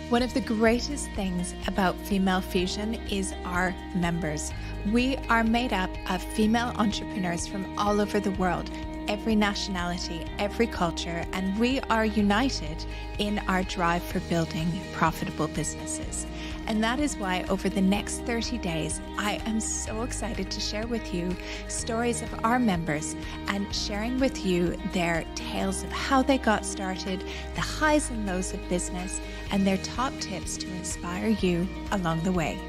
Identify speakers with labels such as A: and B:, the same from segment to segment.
A: One of the greatest things about Female Fusion is our members. We are made up of female entrepreneurs from all over the world, every nationality, every culture, and we are united in our drive for building profitable businesses. And that is why over the next 30 days, I am so excited to share with you stories of our members and sharing with you their tales of how they got started, the highs and lows of business, and their top tips to inspire you along the way.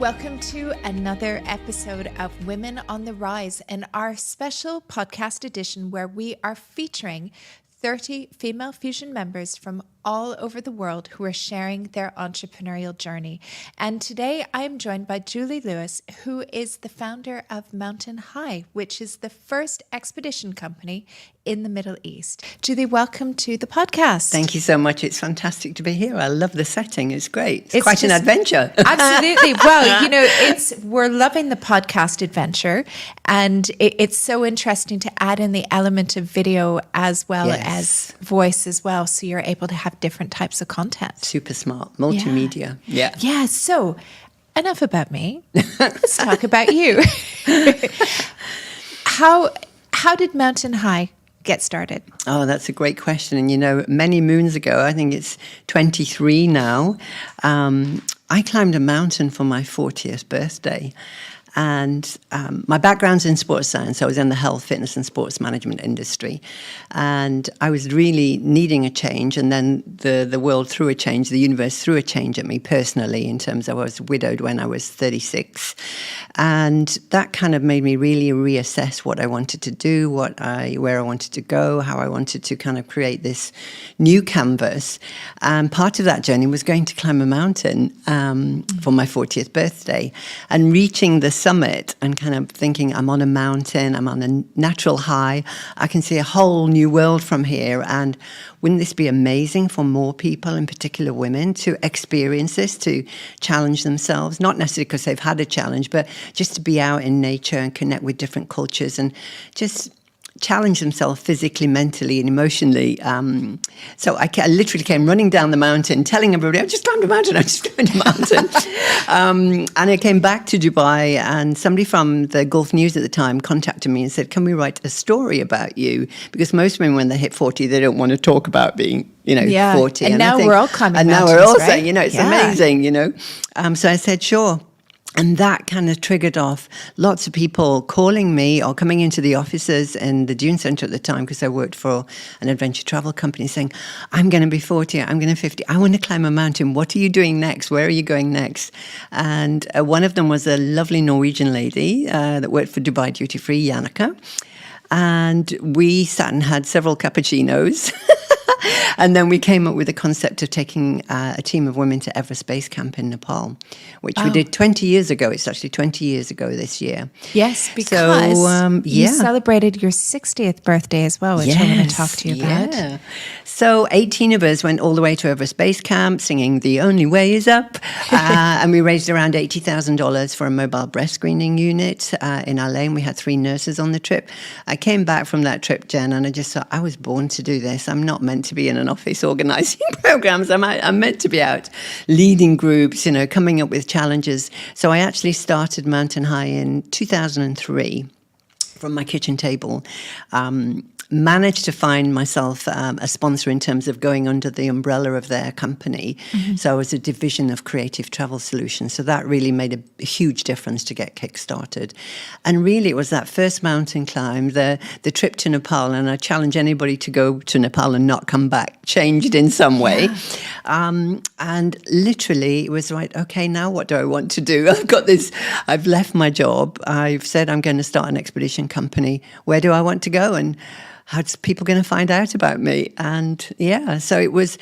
A: Welcome to another episode of Women on the Rise and our special podcast edition where we are featuring 30 Female Fusion members from all over the world who are sharing their entrepreneurial journey. And today I am joined by Julie Lewis, who is the founder of Mountain High, which is the first expedition company in the Middle East. Julie, welcome to the podcast.
B: Thank you so much. It's fantastic to be here. I love the setting. It's great. It's quite an adventure.
A: Absolutely. Well, you know, we're loving the podcast adventure, and it's so interesting to add in the element of video as well as voice as well, so you're able to have different types of content.
B: Super smart. Multimedia.
A: Yeah. So enough about me. Let's talk about you. How did Mountain High get started?
B: Oh, that's a great question. And, you know, many moons ago, I think it's 23 now, I climbed a mountain for my 40th birthday. And my background's in sports science. I was in the health, fitness, and sports management industry. And I was really needing a change. And then the world threw a change, the universe threw a change at me personally, in terms of I was widowed when I was 36. And that kind of made me really reassess what I wanted to do, where I wanted to go, how I wanted to kind of create this new canvas. And part of that journey was going to climb a mountain for my 40th birthday and reaching the summit and kind of thinking, I'm on a mountain, I'm on a natural high, I can see a whole new world from here, and wouldn't this be amazing for more people, in particular women, to experience this, to challenge themselves, not necessarily because they've had a challenge, but just to be out in nature and connect with different cultures and just challenge themselves physically, mentally, and emotionally. So I literally came running down the mountain, telling everybody, I just climbed a mountain, and I came back to Dubai, and somebody from the Gulf News at the time contacted me and said, can we write a story about you? Because most women, when they hit 40, they don't want to talk about being 40.
A: And now we're all climbing
B: mountains. And now we're all saying, it's amazing, So I said, sure. And that kind of triggered off lots of people calling me or coming into the offices in the Dune Centre at the time, because I worked for an adventure travel company, saying, I'm going to be 40, I'm going to be 50, I want to climb a mountain. What are you doing next? Where are you going next? And one of them was a lovely Norwegian lady that worked for Dubai Duty Free, Jannica. And we sat and had several cappuccinos. And then we came up with the concept of taking a team of women to Everest Base Camp in Nepal, which we did 20 years ago. It's actually 20 years ago this year.
A: Yes, because you celebrated your 60th birthday as well, which I'm going to talk to you about.
B: Yeah. So 18 of us went all the way to Everest Base Camp singing The Only Way Is Up. And we raised around $80,000 for a mobile breast screening unit in LA. And we had 3 nurses on the trip. I came back from that trip, Jen, and I just thought, I was born to do this. I'm not meant to be in an office organising programs. I'm meant to be out leading groups, coming up with challenges. So I actually started Mountain High in 2003 from my kitchen table. Managed to find myself a sponsor in terms of going under the umbrella of their company. Mm-hmm. So I was a division of Creative Travel Solutions. So that really made a huge difference to get kick-started. And really it was that first mountain climb, the trip to Nepal, and I challenge anybody to go to Nepal and not come back, changed in some way. And literally it was like, okay, now what do I want to do? I've left my job. I've said I'm going to start an expedition company. Where do I want to go? And how's people going to find out about me? And so it was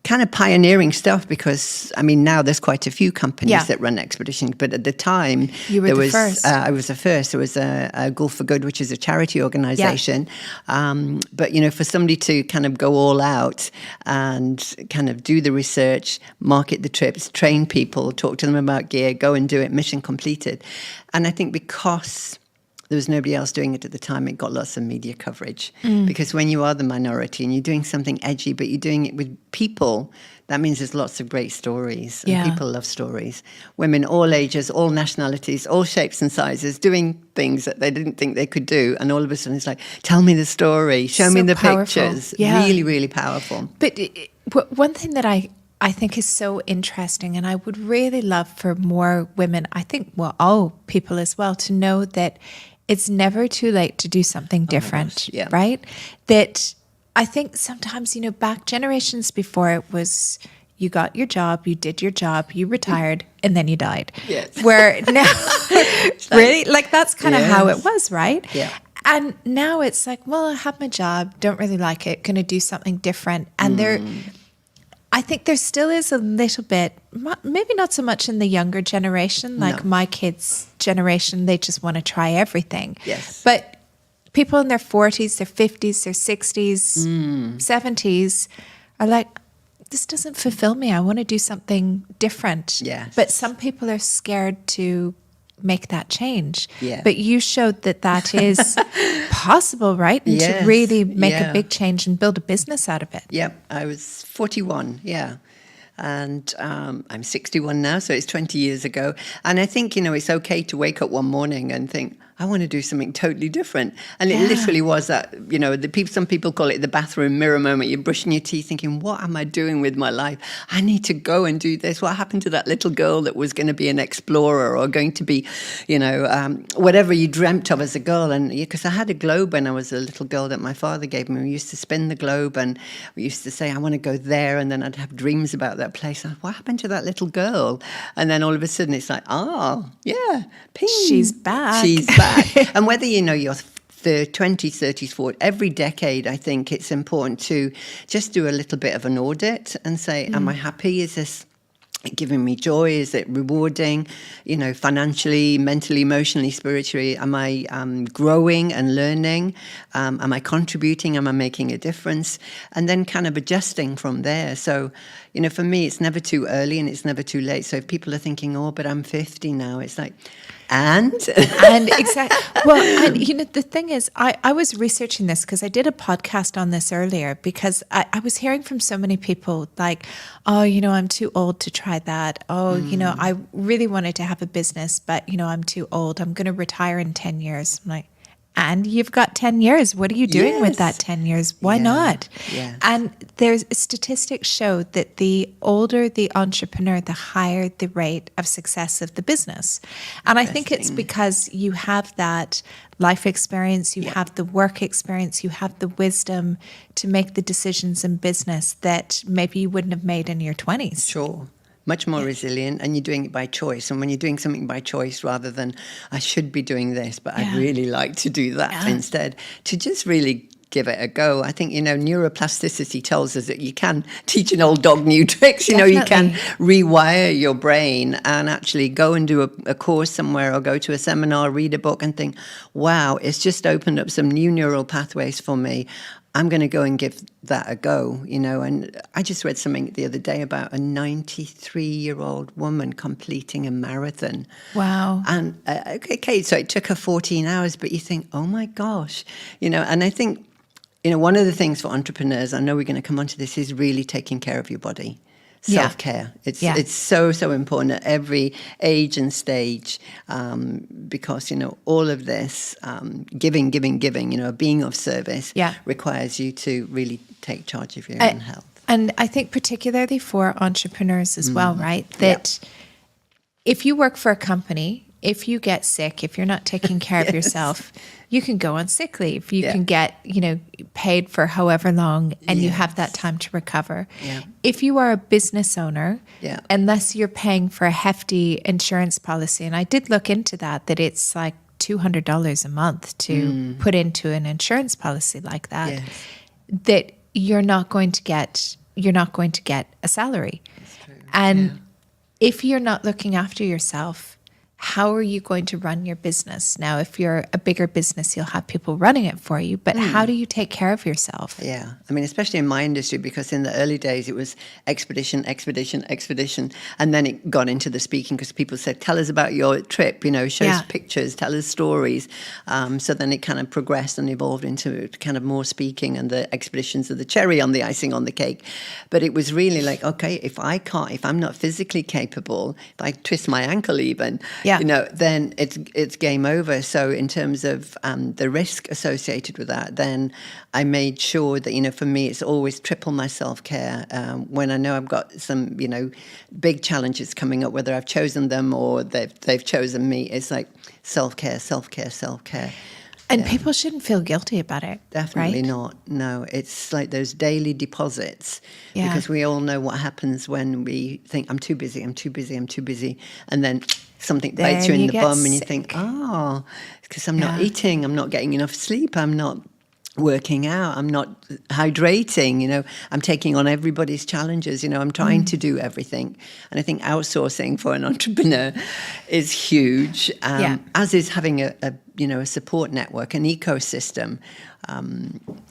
B: kind of pioneering stuff, because now there's quite a few companies that run expeditions, but at the time
A: first.
B: I was the first. There was a Gulf for Good, which is a charity organization. But for somebody to kind of go all out and kind of do the research, market the trips, train people, talk to them about gear, go and do it, mission completed. And I think because there was nobody else doing it at the time. It got lots of media coverage because when you are the minority and you're doing something edgy, but you're doing it with people, that means there's lots of great stories. And people love stories. Women, all ages, all nationalities, all shapes and sizes, doing things that they didn't think they could do. And all of a sudden it's like, tell me the story, show me the pictures. Really, really powerful.
A: But one thing that I think is so interesting, and I would really love for more women, I think, well, all people as well, to know that it's never too late to do something different, right? That I think sometimes, back generations before, it was you got your job, you did your job, you retired, and then you died.
B: Yes.
A: Where now, really, like that's kind of how it was, right?
B: Yeah.
A: And now it's like, well, I have my job, don't really like it, going to do something different. And I think there still is a little bit, maybe not so much in the younger generation, like my kids' generation, they just want to try everything.
B: Yes.
A: But people in their 40s, their 50s, their 60s, 70s are like, this doesn't fulfill me. I want to do something different.
B: Yes.
A: But some people are scared to make that change.
B: Yeah.
A: But you showed that is possible, right? And to really make a big change and build a business out of it.
B: Yep. I was 41, and I'm 61 now, so it's 20 years ago. And I think, it's okay to wake up one morning and think, I want to do something totally different. And it literally was that, some people call it the bathroom mirror moment. You're brushing your teeth thinking, what am I doing with my life? I need to go and do this. What happened to that little girl that was going to be an explorer or going to be, whatever you dreamt of as a girl? And because I had a globe when I was a little girl that my father gave me. We used to spin the globe and we used to say, I want to go there. And then I'd have dreams about that place. What happened to that little girl? And then all of a sudden it's like, ping.
A: She's back.
B: She's back. And whether you're 20s, 30s, 40s, every decade, I think it's important to just do a little bit of an audit and say, am I happy? Is this giving me joy? Is it rewarding, financially, mentally, emotionally, spiritually? Am I growing and learning? Am I contributing? Am I making a difference? And then kind of adjusting from there. So, for me, it's never too early and it's never too late. So if people are thinking, but I'm 50 now, it's like, and
A: exactly. Well, and the thing is, I was researching this because I did a podcast on this earlier because I was hearing from so many people like, I'm too old to try that. I really wanted to have a business, but, I'm too old. I'm going to retire in 10 years. I'm like, and you've got 10 years. What are you doing with that 10 years? Why not?
B: Yes.
A: And there's statistics show that the older the entrepreneur, the higher the rate of success of the business. And I think it's because you have that life experience, you have the work experience, you have the wisdom to make the decisions in business that maybe you wouldn't have made in your 20s.
B: Sure. Much more resilient, and you're doing it by choice. And when you're doing something by choice rather than, I should be doing this, but I'd really like to do that instead, to just really give it a go. I think, neuroplasticity tells us that you can teach an old dog new tricks. You can rewire your brain and actually go and do a course somewhere or go to a seminar, read a book and think, wow, it's just opened up some new neural pathways for me. I'm going to go and give that a go, And I just read something the other day about a 93-year-old woman completing a marathon.
A: Wow.
B: And, so it took her 14 hours, but you think, oh my gosh, and I think, one of the things for entrepreneurs, I know we're going to come onto this, is really taking care of your body. Self-care. It's so, so important at every age and stage because, all of this giving, being of service requires you to really take charge of your own health.
A: And I think particularly for entrepreneurs as well, right? That if you work for a company, if you get sick, if you're not taking care of yourself, you can go on sick leave. You can get, paid for however long and you have that time to recover.
B: Yeah.
A: If you are a business owner, unless you're paying for a hefty insurance policy, and I did look into that it's like $200 a month to put into an insurance policy like that, that you're not going to get a salary.
B: That's true.
A: And if you're not looking after yourself, how are you going to run your business? Now, if you're a bigger business, you'll have people running it for you, but how do you take care of yourself?
B: Yeah. I mean, especially in my industry, because in the early days it was expedition, expedition, expedition. And then it got into the speaking because people said, tell us about your trip, show us pictures, tell us stories. So then it kind of progressed and evolved into kind of more speaking, and the expeditions are the cherry on the icing on the cake. But it was really like, okay, if I'm not physically capable, if I twist my ankle even, then it's game over. So in terms of the risk associated with that, then I made sure that, for me, it's always triple my self-care. When I know I've got some, big challenges coming up, whether I've chosen them or they've chosen me, it's like self-care, self-care, self-care.
A: And people shouldn't feel guilty about it.
B: Definitely
A: right?
B: not. No, it's like those daily deposits, because we all know what happens when we think, I'm too busy, I'm too busy, I'm too busy. And then something bites you in the bum and you think, it's because I'm not eating, I'm not getting enough sleep, I'm not working out, I'm not hydrating, I'm taking on everybody's challenges, I'm trying to do everything. And I think outsourcing for an entrepreneur is huge, as is having a support network, an ecosystem.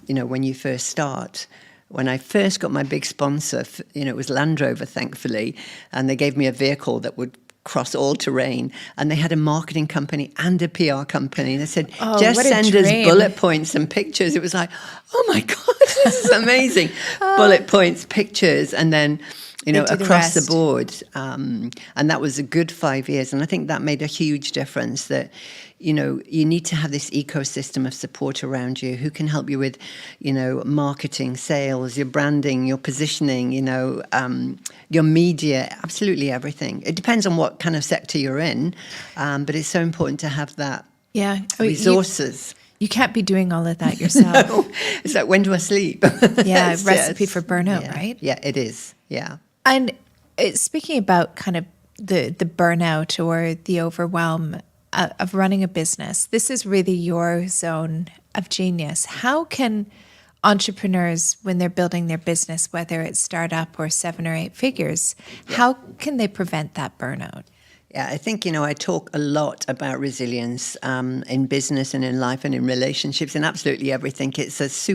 B: When you first start, when I first got my big sponsor, it was Land Rover, thankfully, and they gave me a vehicle that would cross all terrain, and they had a marketing company and a PR company. They said, just send us bullet points and pictures. It was like, oh my God, this is amazing. Bullet points, pictures, and then, across the board. And that was a good 5 years. And I think that made a huge difference, that, you need to have this ecosystem of support around you who can help you with, marketing, sales, your branding, your positioning, your media, absolutely everything. It depends on what kind of sector you're in, but it's so important to have that resources.
A: You can't be doing all of that yourself.
B: No. It's like, when do I sleep?
A: Recipe for burnout, right?
B: Yeah, it is. Yeah.
A: And speaking about kind of the burnout or the overwhelm of running a business, this is really your zone of genius. How can entrepreneurs, when they're building their business, whether it's startup or 7 or 8 figures, how can they prevent that burnout?
B: Yeah, I think, I talk a lot about resilience in business and in life and in relationships and absolutely everything. It's it's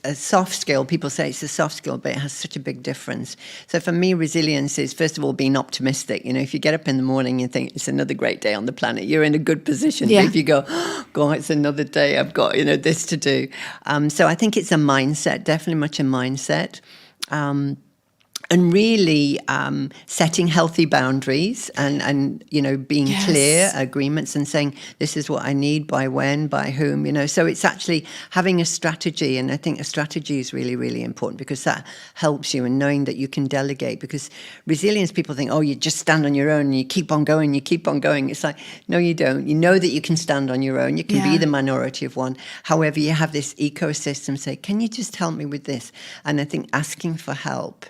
B: a soft skill. People say it's a soft skill, but it has such a big difference. So for me, resilience is, first of all, being optimistic. If you get up in the morning and think it's another great day on the planet, you're in a good position.
A: Yeah.
B: But if you go, God, it's another day, I've got, this to do. So I think it's a mindset, definitely much a mindset. And really setting healthy boundaries and being clear agreements and saying, this is what I need, by when, by whom, So it's actually having a strategy. And I think a strategy is really, really important, because that helps you in knowing that you can delegate. Because resilience, people think, you just stand on your own and you keep on going, you keep on going. It's like, no, you don't. You know that you can stand on your own. You can be the minority of one. However, you have this ecosystem, say, can you just help me with this? And I think asking for help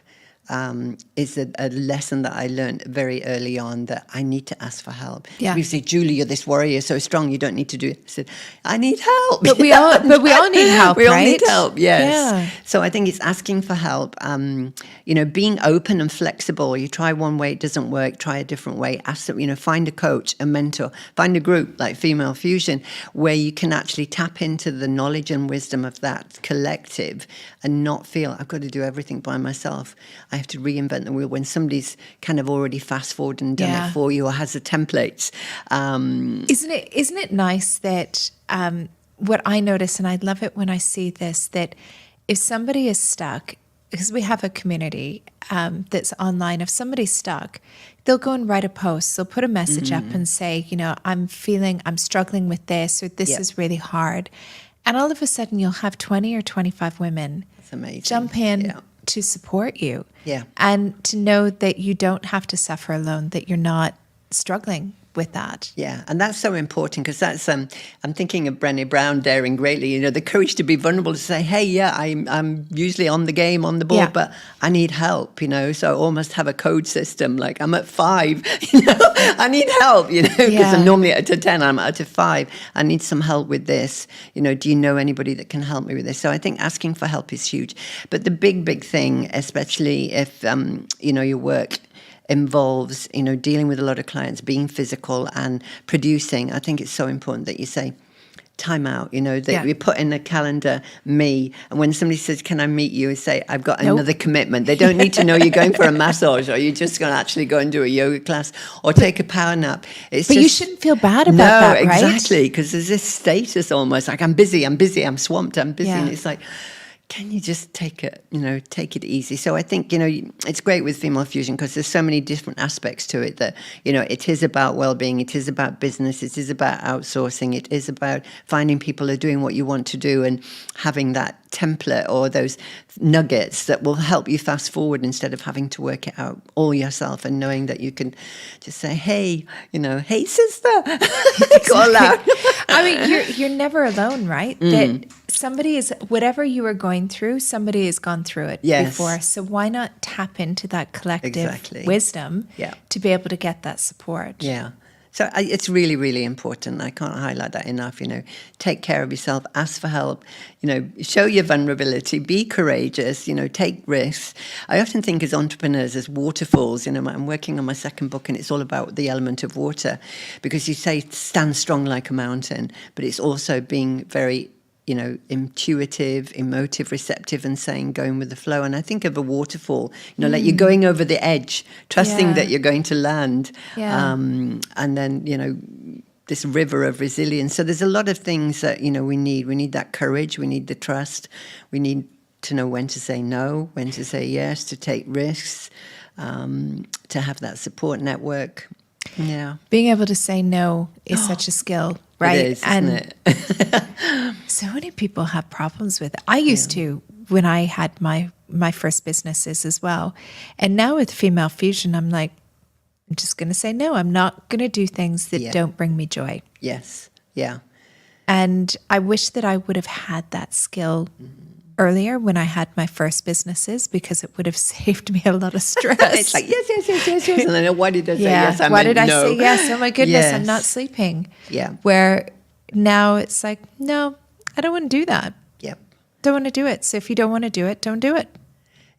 B: is a lesson that I learned very early on, that I need to ask for help.
A: Yeah.
B: People say, Julie, you're this warrior, you're so strong, you don't need to do it. I said, I need help.
A: But we all need help,
B: We
A: right?
B: all need help, yes.
A: Yeah.
B: So I think it's asking for help, being open and flexible. You try one way, it doesn't work, try a different way. Ask, find a coach, a mentor, find a group like Female Fusion, where you can actually tap into the knowledge and wisdom of that collective and not feel, I've got to do everything by myself. I have to reinvent the wheel when somebody's kind of already fast forward and done it for you, or has the templates.
A: Isn't it nice that what I notice, and I love it when I see this, that if somebody is stuck, because we have a community that's online, if somebody's stuck, they'll go and write a post, they'll put a message up and say, I'm struggling with this, or this is really hard. And all of a sudden you'll have 20 or 25 women jump in to support you.
B: Yeah.
A: And to know that you don't have to suffer alone, that you're not struggling with that.
B: Yeah, and that's so important, because that's I'm thinking of Brené Brown, Daring Greatly. The courage to be vulnerable, to say, hey, I'm usually on the game, on the board, but I need help. So I almost have a code system. Like, I'm at 5. I need help. Because I'm normally at 10. I'm at 5. I need some help with this. Do you know anybody that can help me with this? So I think asking for help is huge. But the big thing, especially if your work involves, dealing with a lot of clients, being physical and producing, I think it's so important that you say, time out, that we put in a calendar, me, and when somebody says, can I meet you, and say, I've got another commitment. They don't need to know you're going for a massage, or you're just going to actually go and do a yoga class or take a power nap.
A: But you shouldn't feel bad about that, right?
B: Exactly, because there's this status almost, like I'm busy, I'm swamped, I'm busy, and it's like, can you just take it easy? So I think, it's great with Female Fusion because there's so many different aspects to it that, it is about well-being, it is about business, it is about outsourcing, it is about finding people who are doing what you want to do and having that template or those nuggets that will help you fast forward instead of having to work it out all yourself, and knowing that you can just say, hey, hey, sister, call out.
A: I mean, you're never alone, right? That somebody is, whatever you are going through, somebody has gone through it before. So why not tap into that collective wisdom to be able to get that support?
B: Yeah. So it's really, really important. I can't highlight that enough. Take care of yourself, ask for help, show your vulnerability, be courageous, take risks. I often think as entrepreneurs, as waterfalls, I'm working on my second book and it's all about the element of water, because you say stand strong like a mountain, but it's also being very intuitive, emotive, receptive, and going with the flow. And I think of a waterfall, like you're going over the edge, trusting that you're going to land. Yeah. And then, this river of resilience. So there's a lot of things that, we need. We need that courage. We need the trust. We need to know when to say no, when to say yes, to take risks, to have that support network. Yeah.
A: Being able to say no is such a skill, right?
B: It is, isn't it?
A: So many people have problems with it. I used to when I had my first businesses as well. And now with Female Fusion, I'm like, I'm just going to say no. I'm not going to do things that don't bring me joy.
B: Yes. Yeah.
A: And I wish that I would have had that skill earlier when I had my first businesses, because it would have saved me a lot of stress.
B: It's like, yes. And I know, why did I say yes?
A: Why did I say yes? Oh my goodness, I'm not sleeping.
B: Yeah.
A: Where now it's like, no, I don't want to do that.
B: Yep.
A: Don't want to do it. So if you don't want to do it, don't do it.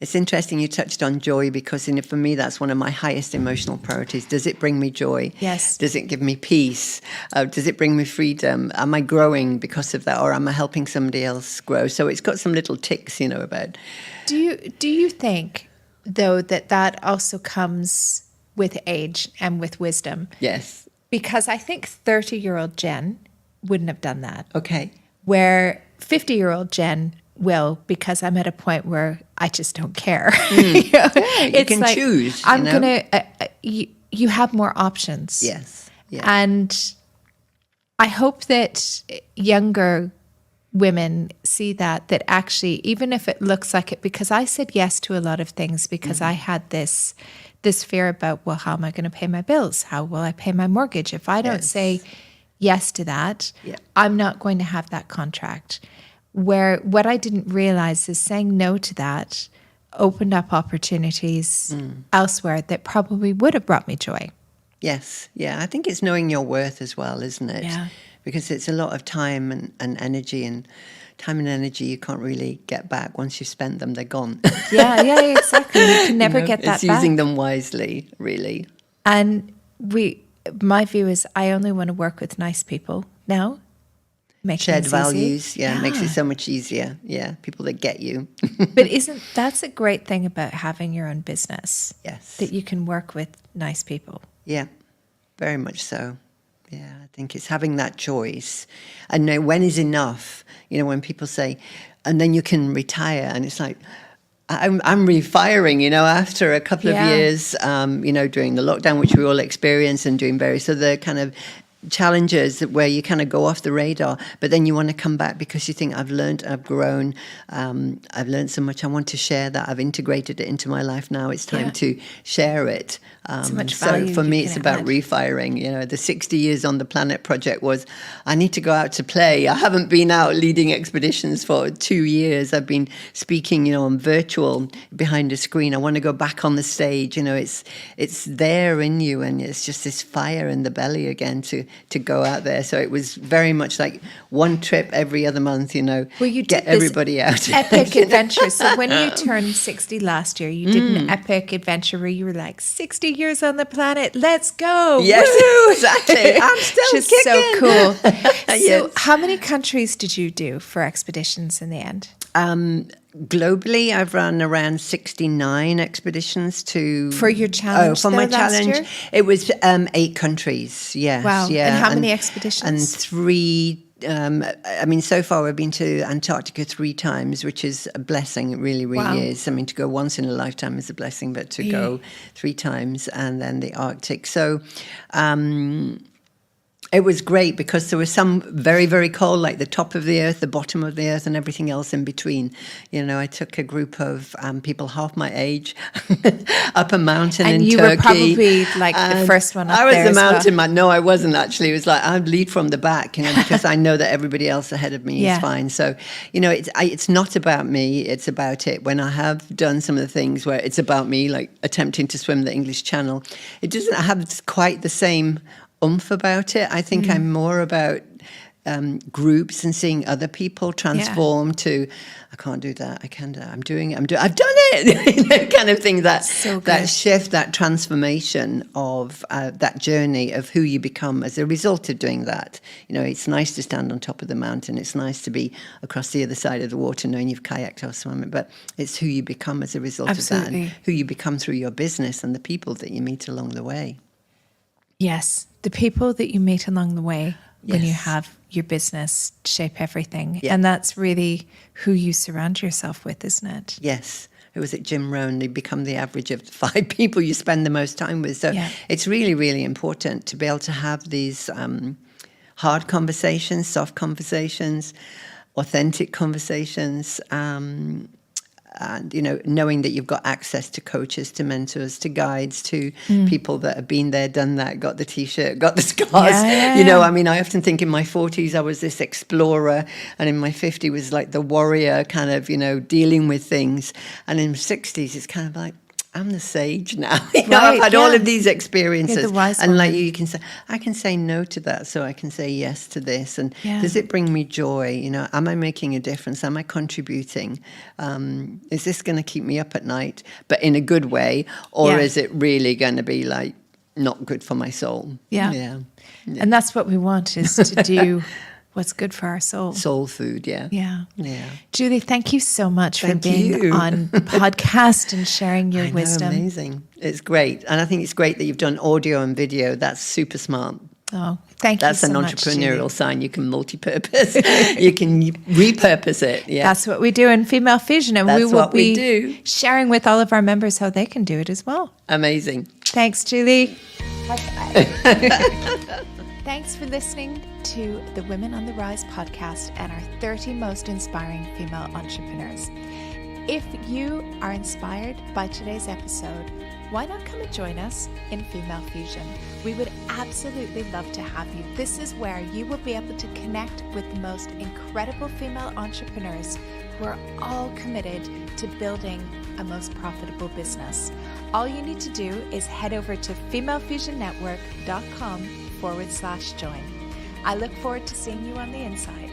B: It's interesting you touched on joy, because for me, that's one of my highest emotional priorities. Does it bring me joy?
A: Yes.
B: Does it give me peace? Does it bring me freedom? Am I growing because of that, or am I helping somebody else grow? So it's got some little ticks, about.
A: Do you think, though, that also comes with age and with wisdom?
B: Yes.
A: Because I think 30-year-old Jen wouldn't have done that.
B: Okay.
A: Where 50-year-old Jen will, because I'm at a point where I just don't care.
B: You can like, choose.
A: I'm gonna. You have more options.
B: Yes. Yeah.
A: And I hope that younger women see that actually, even if it looks like it, because I said yes to a lot of things because I had this fear about, well, how am I going to pay my bills? How will I pay my mortgage? If I don't say yes to that, I'm not going to have that contract. Where what I didn't realize is saying no to that opened up opportunities elsewhere that probably would have brought me joy.
B: Yes. Yeah. I think it's knowing your worth as well, isn't it?
A: Yeah.
B: Because it's a lot of time and energy, and time and energy you can't really get back. Once you've spent them, they're gone.
A: Yeah, exactly. You can never get that
B: back. It's using them wisely, really.
A: And my view is I only want to work with nice people now.
B: Shared values, makes it so much easier. Yeah, people that get you.
A: But that's a great thing about having your own business?
B: Yes.
A: That you can work with nice people.
B: Yeah, very much so. Yeah, I think it's having that choice. And know when is enough. When people say, and then you can retire, and it's like, I'm refiring, after a couple of years, during the lockdown, which we all experienced, and doing various other kind of challenges where you kind of go off the radar, but then you want to come back because you think, I've learned, I've grown, I've learned so much. I want to share that. I've integrated it into my life now. It's time to share it. So for me, it's about refiring. The 60 years on the planet project was, I need to go out to play. I haven't been out leading expeditions for 2 years. I've been speaking, on virtual behind a screen. I want to go back on the stage. It's there in you, and it's just this fire in the belly again to to go out there. So it was very much like one trip every other month,
A: Well, you
B: get
A: did this
B: everybody out.
A: epic adventure. So when you turned 60 last year, you did an epic adventure where you were like, 60 years on the planet, let's go.
B: Yes,
A: Woo!
B: exactly. I'm still
A: Which is
B: kicking.
A: so cool. So
B: Yes.
A: how many countries did you do for expeditions in the end?
B: Globally, I've run around 69 expeditions to...
A: For your challenge,
B: for my
A: though, last
B: challenge,
A: year?
B: it was 8 countries, yes.
A: Wow.
B: Yeah.
A: And how many expeditions?
B: And 3... so far I've been to Antarctica 3 times, which is a blessing. It really, really
A: Wow.
B: is. I mean, to go once in a lifetime is a blessing, but to go 3 times, and then the Arctic. So it was great because there was some very, very cold, like the top of the earth, the bottom of the earth, and everything else in between. I took a group of people half my age up a mountain in Turkey.
A: And you were probably like the first one up
B: there. I was
A: there
B: the
A: as
B: mountain
A: well.
B: man. No, I wasn't actually. It was like I'd lead from the back, because I know that everybody else ahead of me is fine. So, it's not about me. It's about it. When I have done some of the things where it's about me, like attempting to swim the English Channel, it doesn't have quite the same oomph about it. I think I'm more about groups and seeing other people transform to, I can't do that, I can do that, I've done it, kind of thing, that shift, that transformation of that journey of who you become as a result of doing that. It's nice to stand on top of the mountain, it's nice to be across the other side of the water knowing you've kayaked or swum, but it's who you become as a result of that, and who you become through your business and the people that you meet along the way.
A: Yes, the people that you meet along the way when you have your business shape everything. Yeah. And that's really who you surround yourself with, isn't it?
B: Yes. It was at Jim Rohn, they become the average of 5 people you spend the most time with. So it's really, really important to be able to have these hard conversations, soft conversations, authentic conversations, and knowing that you've got access to coaches, to mentors, to guides, to people that have been there, done that, got the T-shirt, got the scars. I often think in my 40s I was this explorer, and in my 50s was like the warrior, kind of dealing with things, and in my 60s it's kind of like, I'm the sage now. I've had all of these experiences.
A: You're the wise
B: and
A: woman.
B: like you can say, I can say no to that, so I can say yes to this. And does it bring me joy? Am I making a difference? Am I contributing? Is this going to keep me up at night, but in a good way? Or is it really going to be like not good for my soul? Yeah.
A: And that's what we want, is to do what's good for our soul.
B: Soul food, yeah.
A: Julie, thank you so much for being on the podcast and sharing your wisdom.
B: Amazing. It's great. And I think it's great that you've done audio and video. That's super smart.
A: Oh, thank you
B: That's
A: so
B: an
A: much,
B: entrepreneurial
A: Julie.
B: sign. You can multi-purpose. You can repurpose it. Yeah.
A: That's what we do in Female Fusion. And we will be sharing with all of our members how they can do it as well.
B: Amazing.
A: Thanks, Julie. Thanks for listening to the Women on the Rise podcast and our 30 most inspiring female entrepreneurs. If you are inspired by today's episode, why not come and join us in Female Fusion? We would absolutely love to have you. This is where you will be able to connect with the most incredible female entrepreneurs who are all committed to building a most profitable business. All you need to do is head over to femalefusionnetwork.com/join. I look forward to seeing you on the inside.